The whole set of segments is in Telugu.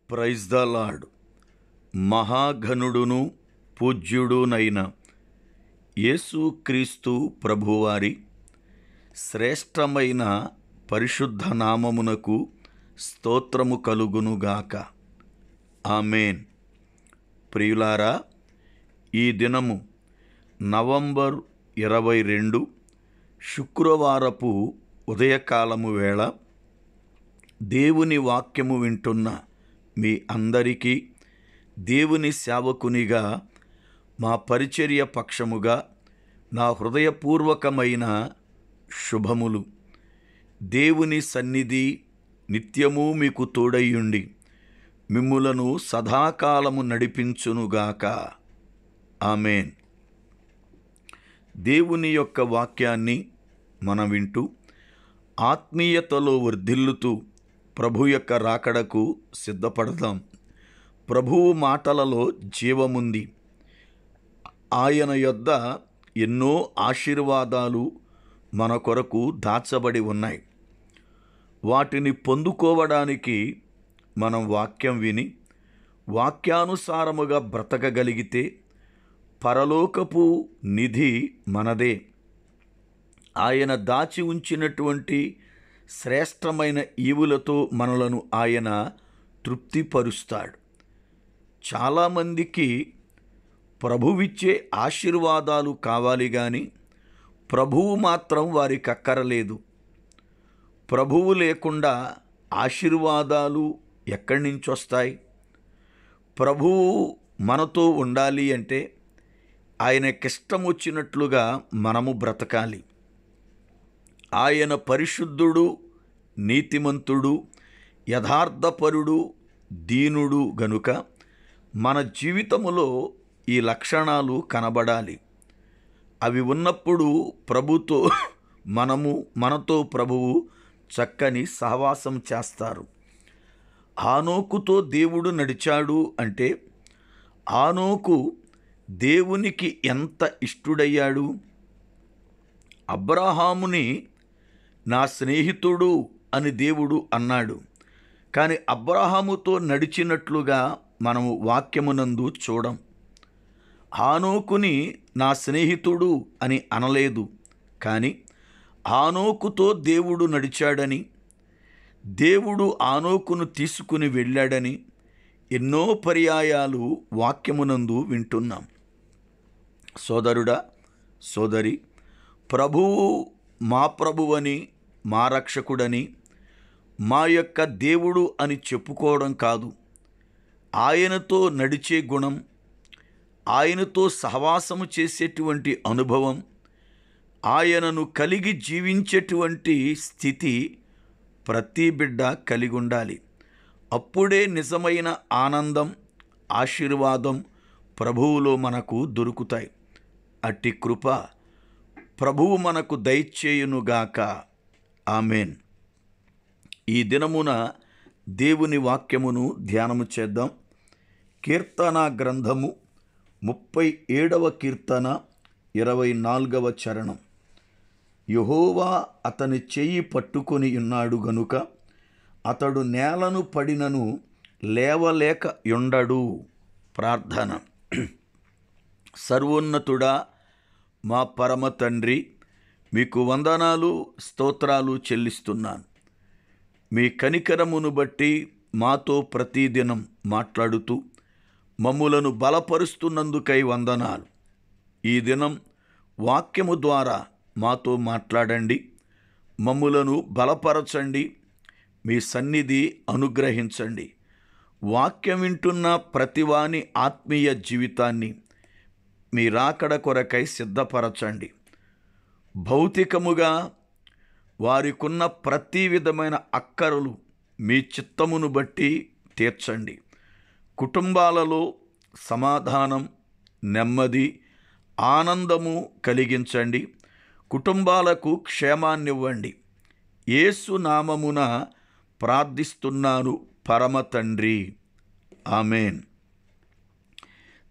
Praise the lord. మహాఘనుడును పూజ్యుడునైన యేసుక్రీస్తు ప్రభువారి శ్రేష్టమైన పరిశుద్ధ నామమునకు స్తోత్రము కలుగునుగాక. ఆమేన్. ప్రియులారా, ఈ దినము నవంబర్ 22 శుక్రవారపు ఉదయకాలము వేళ దేవుని వాక్యము వింటున్న మీ అందరికీ దేవుని సేవకునిగా, మా పరిచర్య పక్షముగా నా హృదయపూర్వకమైన శుభములు. దేవుని సన్నిధి నిత్యము మీకు తోడయ్యుండి మిమ్ములను సదాకాలము నడిపించునుగాక. ఆమేన్. దేవుని యొక్క వాక్యాన్ని మనం వింటూ ఆత్మీయతలో వర్ధిల్లుతూ ప్రభు యొక్క రాకడకు సిద్ధపడదాం. ప్రభువు మాటలలో జీవముంది. ఆయన యొద్ద ఎన్నో ఆశీర్వాదాలు మన కొరకు దాచబడి ఉన్నాయి. వాటిని పొందుకోవడానికి మనం వాక్యం విని వాక్యానుసారముగా బ్రతకగలిగితే పరలోకపు నిధి మనదే. ఆయన దాచి ఉంచినటువంటి శ్రేష్టమైన ఈవులతో మనలను ఆయన తృప్తిపరుస్తాడు. చాలామందికి ప్రభువిచ్చే ఆశీర్వాదాలు కావాలి కానీ ప్రభువు మాత్రం వారికి అక్కరలేదు. ప్రభువు లేకుండా ఆశీర్వాదాలు ఎక్కడి నుంచి వస్తాయి? ప్రభువు మనతో ఉండాలి అంటే ఆయనకిష్టం వచ్చినట్లుగా మనము బ్రతకాలి. ఆయన పరిశుద్ధుడు, నీతిమంతుడు, యథార్థపరుడు, దీనుడు గనుక మన జీవితములో ఈ లక్షణాలు కనబడాలి. అవి ఉన్నప్పుడు ప్రభుతో మనతో ప్రభువు చక్కని సహవాసం చేస్తారు. ఆనోకుతో దేవుడు నడిచాడు అంటే ఆనోకు దేవునికి ఎంత ఇష్టుడయ్యాడు. అబ్రహాముని నా స్నేహితుడు అని దేవుడు అన్నాడు. కానీ అబ్రహాముతో నడిచినట్లుగా మనము వాక్యమునందు చూడం. ఆనోకుని నా స్నేహితుడు అని అనలేదు, కానీ ఆనోకుతో దేవుడు నడిచాడని, దేవుడు ఆనోకును తీసుకుని వెళ్ళాడని ఎన్నో పర్యాయాలు వాక్యమునందు వింటున్నాం. సోదరుడా, సోదరి, ప్రభువు మా ప్రభువని, మా రక్షకుడని, మా యొక్క దేవుడు అని చెప్పుకోవడం కాదు. ఆయనతో నడిచే గుణం, ఆయనతో సహవాసము చేసేటువంటి అనుభవం, ఆయనను కలిగి జీవించేటువంటి స్థితి ప్రతి బిడ్డ కలిగి ఉండాలి. అప్పుడే నిజమైన ఆనందం, ఆశీర్వాదం ప్రభువులో మనకు దొరుకుతాయి. అట్టి కృప ప్రభువు మనకు దయచేయునుగాక. ఆమేన్. ఈ దినమున దేవుని వాక్యమును ధ్యానము చేద్దాం. కీర్తన గ్రంథము 37వ కీర్తన 24వ చరణం. యెహోవా అతని చెయ్యి పట్టుకొని ఉన్నాడు గనుక అతడు నేలను పడినను లేవలేక యుండడు. ప్రార్థన. సర్వోన్నతుడా, మా పరమ తండ్రి, మీకు వందనాలు, స్తోత్రాలు చెల్లిస్తున్నాను. మీ కనికరమును బట్టి మాతో ప్రతిదినం మాట్లాడుతూ మమ్ములను బలపరుస్తున్నందుకై వందనాలు. ఈ దినం వాక్యము ద్వారా మాతో మాట్లాడండి, మమ్ములను బలపరచండి, మీ సన్నిధి అనుగ్రహించండి. వాక్యం వింటున్న ప్రతివాని ఆత్మీయ జీవితాన్ని మీ రాకడ కొరకై సిద్ధపరచండి. భౌతికముగా వారికున్న ప్రతి విధమైన అక్కరలు మీ చిత్తమును బట్టి తీర్చండి. కుటుంబాలలో సమాధానం, నెమ్మది, ఆనందము కలిగించండి. కుటుంబాలకు క్షేమాన్నివ్వండి. యేసు నామమున ప్రార్థిస్తున్నాను పరమ తండ్రి. ఆమేన్.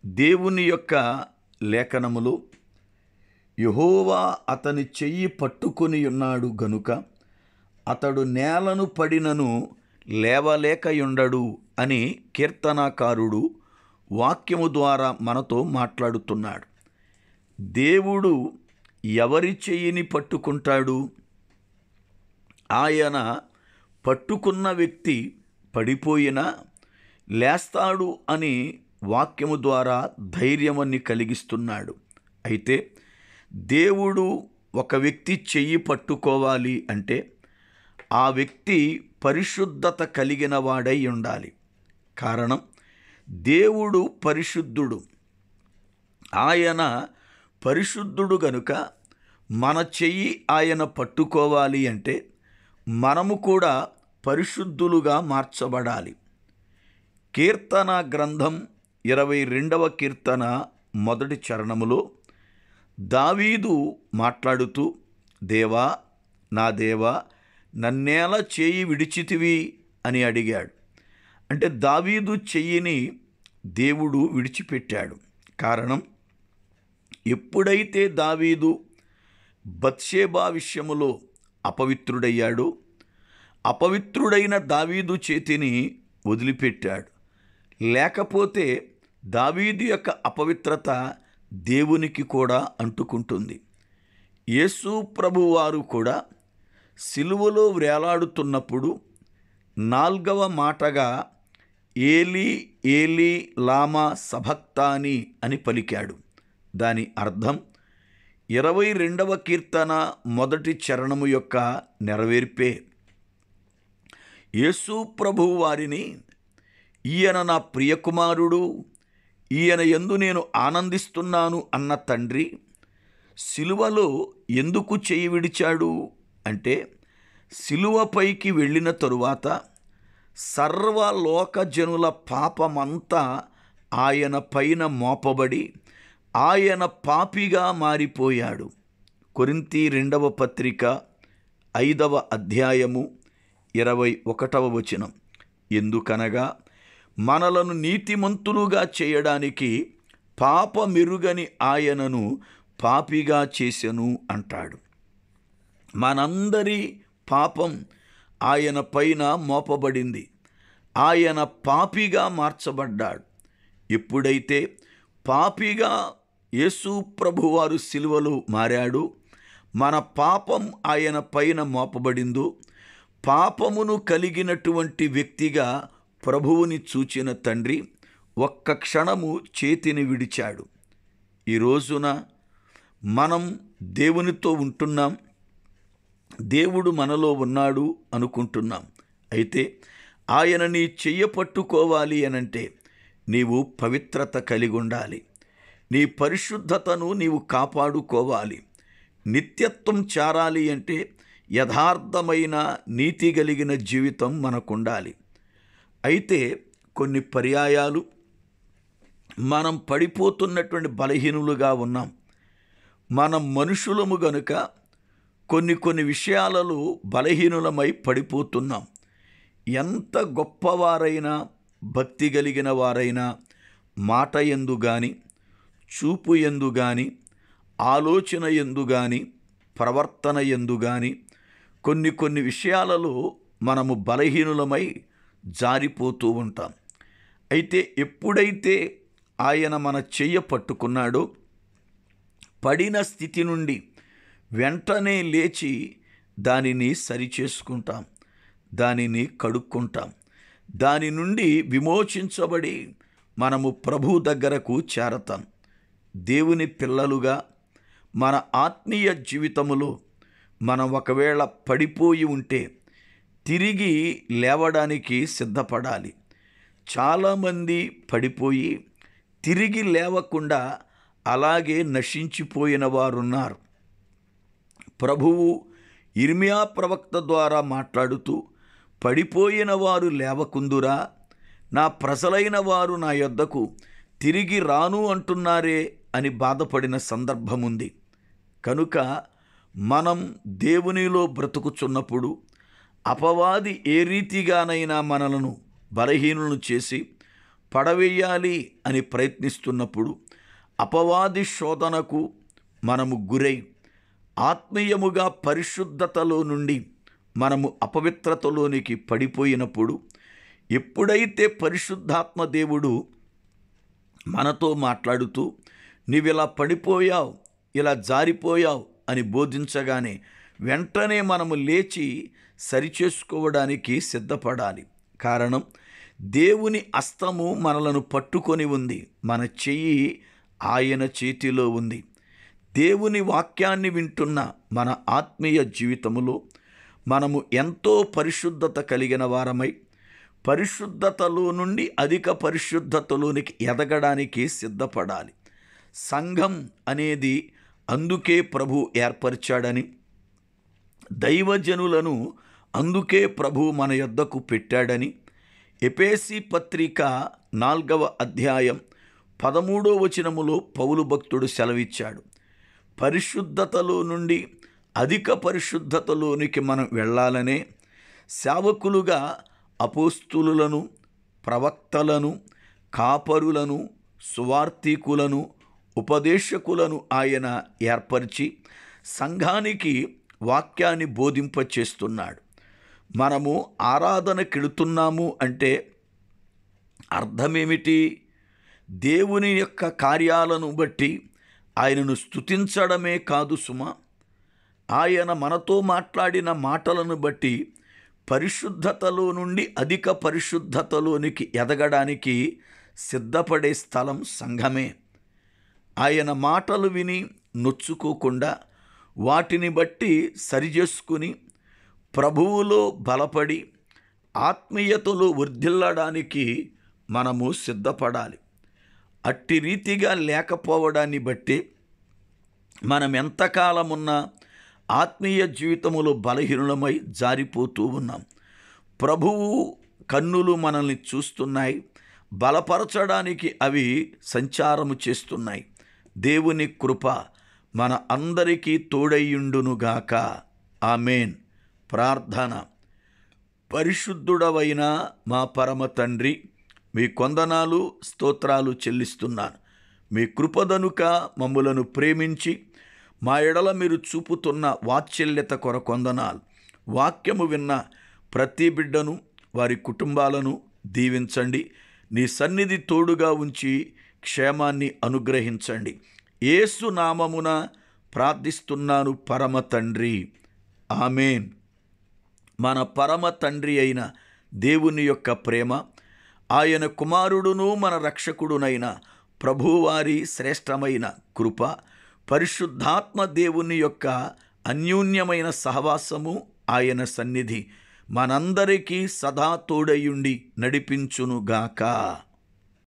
దేవుని యొక్క లేఖనములో యెహోవా అతని చెయ్యి పట్టుకొని ఉన్నాడు గనుక అతడు నేలను పడినను లేవలేకయుండడు అని కీర్తనాకారుడు వాక్యము ద్వారా మనతో మాట్లాడుతున్నాడు. దేవుడు ఎవరి చెయ్యిని పట్టుకుంటాడు? ఆయన పట్టుకున్న వ్యక్తి పడిపోయినా లేస్తాడు అని వాక్యము ద్వారా ధైర్యమని కలిగిస్తున్నాడు. అయితే దేవుడు ఒక వ్యక్తి చెయ్యి పట్టుకోవాలి అంటే ఆ వ్యక్తి పరిశుద్ధత కలిగిన వాడై ఉండాలి. కారణం, దేవుడు పరిశుద్ధుడు. ఆయన పరిశుద్ధుడు గనుక మన చెయ్యి ఆయన పట్టుకోవాలి అంటే మనము కూడా పరిశుద్ధులుగా మార్చబడాలి. కీర్తన గ్రంథం 22వ కీర్తన మొదటి చరణములో దావీదు మాట్లాడుతూ, దేవా నా దేవా నన్నేల చేయి విడిచితివి అని అడిగాడు. అంటే దావీదు చెయ్యిని దేవుడు విడిచిపెట్టాడు. కారణం, ఎప్పుడైతే దావీదు బత్షేబా విషయములో అపవిత్రుడయ్యాడో అపవిత్రుడైన దావీదు చేతిని వదిలిపెట్టాడు. లేకపోతే దావీదు యొక్క అపవిత్రత దేవునికి కూడా అంటుకుంటుంది. యేసు ప్రభువారు కూడా సిలువలో వేలాడుతున్నప్పుడు 4వ మాటగా ఏలీ ఏలీ లామా సబక్తాని అని పలికాడు. దాని అర్థం 22వ కీర్తన మొదటి చరణము యొక్క నెరవేర్పే. యేసు ప్రభువు వారిని ఈయన నా ప్రియకుమారుడు, ఈయన యందు నేను ఆనందిస్తున్నాను అన్న తండ్రి సిలువలో ఎందుకు చేయి విడిచాడు అంటే, సిలువపైకి వెళ్ళిన తరువాత సర్వలోక జనుల పాపమంతా ఆయన పైన మోపబడి ఆయన పాపిగా మారిపోయాడు. కొరింథీ 2వ పత్రిక 5వ అధ్యాయము 21వ వచనం. ఎందుకనగా మనలను నీతిమంతులుగా చేయడానికి పాపమెరుగని ఆయనను పాపిగా చేసెను అంటాడు. మనందరి పాపం ఆయన పైన మోపబడింది. ఆయన పాపిగా మార్చబడ్డాడు. ఎప్పుడైతే పాపిగా యేసు ప్రభువారు సిలువలో మారాడు, మన పాపం ఆయన పైన మోపబడిందో, పాపమును కలిగినటువంటి వ్యక్తిగా ప్రభువుని చూచిన తండ్రి ఒక్క క్షణము చేతిని విడిచాడు. ఈ రోజున మనం దేవునితో ఉంటున్నాం, దేవుడు మనలో ఉన్నాడు అనుకుంటున్నాం. అయితే ఆయన నీ చెయ్యి పట్టుకోవాలి అనంటే నీవు పవిత్రత కలిగి ఉండాలి. నీ పరిశుద్ధతను నీవు కాపాడుకోవాలి. నిత్యత్వం చేరాలి అంటే యథార్థమైన నీతి కలిగిన జీవితం మనకుండాలి. అయితే కొన్ని పర్యాయాలు మనం పడిపోతున్నటువంటి బలహీనులుగా ఉన్నాం. మనం మనుషులము గనుక కొన్ని విషయాలలో బలహీనులమై పడిపోతున్నాం. ఎంత గొప్పవారైనా, భక్తి కలిగిన వారైనా మాట యందు గాని, చూపు యందు గాని, ఆలోచన యందు గాని, ప్రవర్తన యందు గాని కొన్ని విషయాలలో మనము బలహీనులమై జారిపోతూ ఉంటాం. అయితే ఎప్పుడైతే ఆయన మన చెయ్యి పట్టుకున్నాడో పడిన స్థితి నుండి వెంటనే లేచి దానిని సరిచేసుకుంటాం, దానిని కడుక్కుంటాం. దాని నుండి విమోచించబడి మనము ప్రభు దగ్గరకు చేరతాం. దేవుని పిల్లలుగా మన ఆత్మీయ జీవితములో మనం ఒకవేళ పడిపోయి ఉంటే తిరిగి లేవడానికి సిద్ధపడాలి. చాలామంది పడిపోయి తిరిగి లేవకుండా అలాగే నశించిపోయిన వారున్నారు. ప్రభువు ఇర్మియా ప్రవక్త ద్వారా మాట్లాడుతూ, పడిపోయిన వారు లేవకుందురా, నా ప్రజలైన వారు నా యొద్దకు తిరిగి రాను అంటున్నారే అని బాధపడిన సందర్భముంది. కనుక మనం దేవునిలో బ్రతుకుచున్నప్పుడు అపవాది ఏ రీతిగానైనా మనలను బలహీనులను చేసి పడవేయాలి అని ప్రయత్నిస్తున్నప్పుడు అపవాది శోధనకు మనము గురై ఆత్మీయముగా పరిశుద్ధతలో నుండి మనము అపవిత్రతలోనికి పడిపోయినప్పుడు ఎప్పుడైతే పరిశుద్ధాత్మ దేవుడు మనతో మాట్లాడుతూ నీవిలా పడిపోయావు, ఇలా జారిపోయావు అని బోధించగానే వెంటనే మనము లేచి సరిచేసుకోవడానికి సిద్ధపడాలి. కారణం, దేవుని హస్తము మనలను పట్టుకొని ఉంది, మన చెయ్యి ఆయన చేతిలో ఉంది. దేవుని వాక్యాన్ని వింటున్న మన ఆత్మీయ జీవితములో మనము ఎంతో పరిశుద్ధత కలిగిన వారమై పరిశుద్ధతలో నుండి అధిక పరిశుద్ధతలోనికి ఎదగడానికి సిద్ధపడాలి. సంఘం అనేది అందుకే ప్రభు ఏర్పరిచాడని, దైవజనులను అందుకే ప్రభు మన యొద్దకు పెట్టాడని ఎఫెసీ పత్రిక 4వ అధ్యాయం 13వ వచనములో పౌలు భక్తుడు సెలవిచ్చాడు. పరిశుద్ధతలో నుండి అధిక పరిశుద్ధతలోనికి మనం వెళ్ళాలనే సేవకులుగా అపోస్తులులను, ప్రవక్తలను, కాపరులను, సువార్తికులను, ఉపదేశకులను ఆయన ఏర్పరిచి సంఘానికి వాక్యాన్ని బోధింపచేస్తున్నాడు. మనము ఆరాధనకెడుతున్నాము అంటే అర్థమేమిటి? దేవుని యొక్క కార్యాలను బట్టి ఆయనను స్తుతించడమే కాదు సుమా, ఆయన మనతో మాట్లాడిన మాటలను బట్టి పరిశుద్ధతలో నుండి అధిక పరిశుద్ధతలోనికి ఎదగడానికి సిద్ధపడే స్థలం సంఘమే. ఆయన మాటలు విని నొచ్చుకోకుండా వాటిని బట్టి సరిచేసుకుని ప్రభువులో బలపడి ఆత్మీయతలో వర్ధిల్లడానికి మనము సిద్ధపడాలి. అట్టి రీతిగా లేకపోవడాన్ని బట్టి మనం ఎంతకాలమున్నా ఆత్మీయ జీవితములో బలహీనులమై జారిపోతూ ఉన్నాం. ప్రభువు కన్నులు మనల్ని చూస్తున్నాయి, బలపరచడానికి అవి సంచారము చేస్తున్నాయి. దేవుని కృప మన అందరికీ తోడయ్యుండునుగాక. ఆమేన్. ప్రార్థన. పరిశుద్ధుడవైన మా పరమ తండ్రి, మీ కొందనాలు స్తోత్రాలు చెల్లిస్తున్నాను. మీ కృపదనుక మమ్ములను ప్రేమించి మా ఎడల మీరు చూపుతున్న వాత్సల్యత కొరకొందనాలు. వాక్యము విన్న ప్రతి బిడ్డను, వారి కుటుంబాలను దీవించండి. నీ సన్నిధి తోడుగా ఉంచి క్షేమాన్ని అనుగ్రహించండి. యేసు నామమున ప్రార్థిస్తున్నాను పరమ తండ్రి. ఆమేన్. మన పరమ తండ్రి అయిన దేవుని యొక్క ప్రేమ, ఆయన కుమారుడును మన రక్షకుడునైన ప్రభువారి శ్రేష్టమైన కృప, పరిశుద్ధాత్మ దేవుని యొక్క అన్యోన్యమైన సహవాసము, ఆయన సన్నిధి మనందరికీ సదా తోడయుండి నడిపించునుగాక.